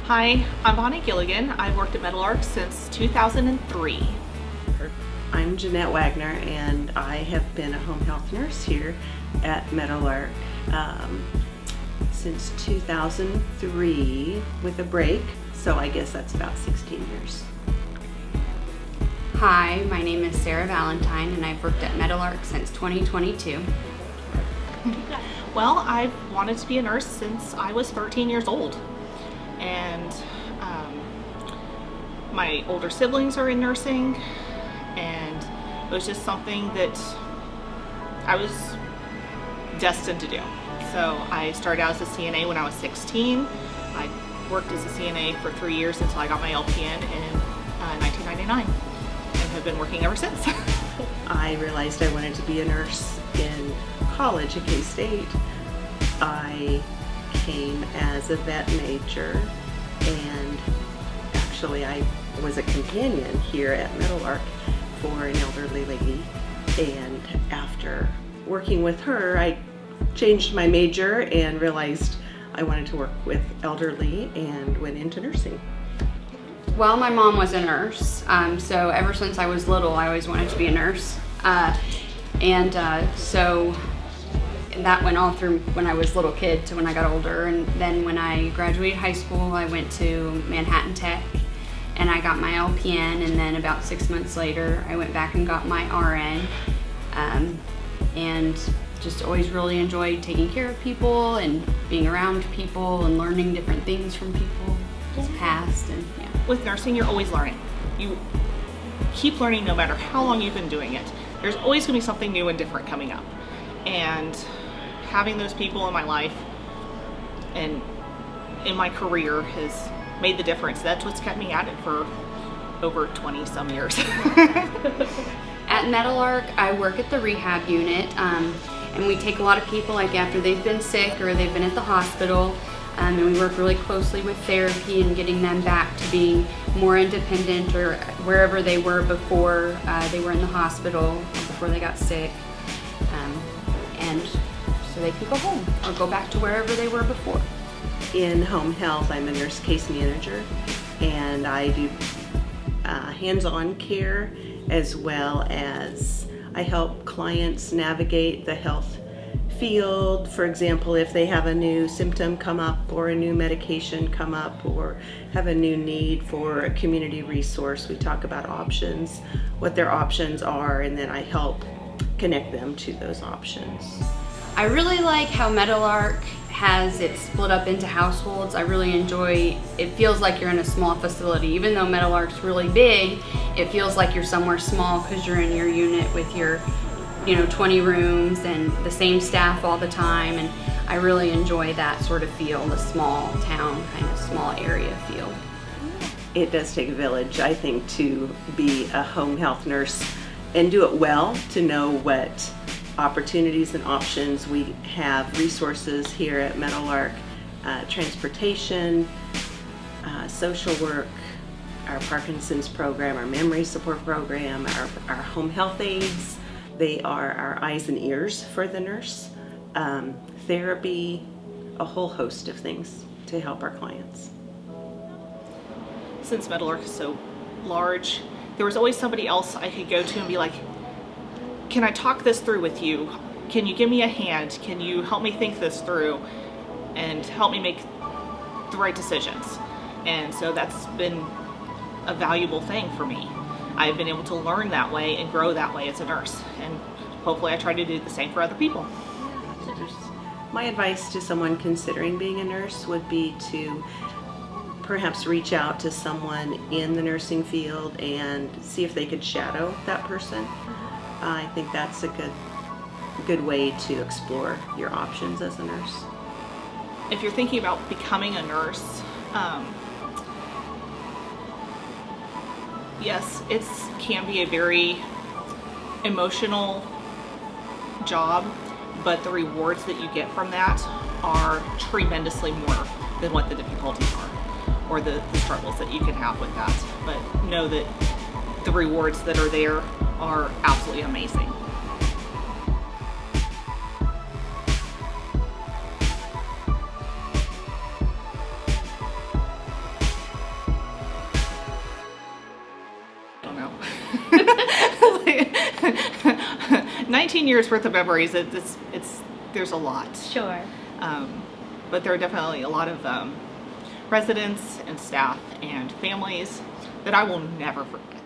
Hi, I'm Bonnie Gilligan. I've worked at Meadowlark since 2003. I'm Jeanette Wagner, and I have been a home health nurse here at Meadowlark since 2003 with a break, so I guess that's about 16 years. Hi, my name is Sarah Valentine, and I've worked at Meadowlark since 2022. Well, I've wanted to be a nurse since I was 13 years old. And my older siblings are in nursing, and it was just something that I was destined to do. So I started out as a CNA when I was 16. I worked as a CNA for 3 years until I got my LPN in 1999, and have been working ever since. I realized I wanted to be a nurse in college at K-State. I came as a vet major, and actually I was a companion here at Meadowlark for an elderly lady, and after working with her I changed my major and realized I wanted to work with elderly and went into nursing. Well, my mom was a nurse, so ever since I was little I always wanted to be a nurse. So that went all through when I was a little kid to when I got older, and then when I graduated high school I went to Manhattan Tech and I got my LPN, and then about 6 months later I went back and got my RN, and just always really enjoyed taking care of people and being around people and learning different things from people past. And yeah. With nursing, you're always learning. You keep learning no matter how long you've been doing it. There's always going to be something new and different coming up. And having those people in my life and in my career has made the difference. That's what's kept me at it for over 20 some years. At Meadowlark, I work at the rehab unit, and we take a lot of people like after they've been sick or they've been at the hospital, and we work really closely with therapy and getting them back to being more independent or wherever they were before they were in the hospital, before they got sick, and so they can go home or go back to wherever they were before. In home health, I'm a nurse case manager, and I do hands-on care, as well as I help clients navigate the health field. For example, if they have a new symptom come up or a new medication come up or have a new need for a community resource, we talk about options, what their options are, and then I help connect them to those options. I really like how Meadowlark has it split up into households. I really enjoy, it feels like you're in a small facility. Even though Meadowlark's really big, it feels like you're somewhere small because you're in your unit with your 20 rooms and the same staff all the time, and I really enjoy that sort of feel, the small town kind of small area feel. It does take a village, I think, to be a home health nurse and do it well, to know what opportunities and options we have, resources here at Meadowlark, transportation, social work, our Parkinson's program, our memory support program, our home health aides. They are our eyes and ears for the nurse, therapy, a whole host of things to help our clients. Since Meadowlark is so large, there was always somebody else I could go to and be like, can I talk this through with you? Can you give me a hand? Can you help me think this through and help me make the right decisions? And so that's been a valuable thing for me. I've been able to learn that way and grow that way as a nurse, and hopefully I try to do the same for other people. My advice to someone considering being a nurse would be to perhaps reach out to someone in the nursing field and see if they could shadow that person. I think that's a good way to explore your options as a nurse. If you're thinking about becoming a nurse, yes, it can be a very emotional job, but the rewards that you get from that are tremendously more than what the difficulties are or the struggles that you can have with that. But know that the rewards that are there are absolutely amazing. 19 years worth of memories. It's there's a lot. Sure. But there are definitely a lot of residents and staff and families that I will never forget.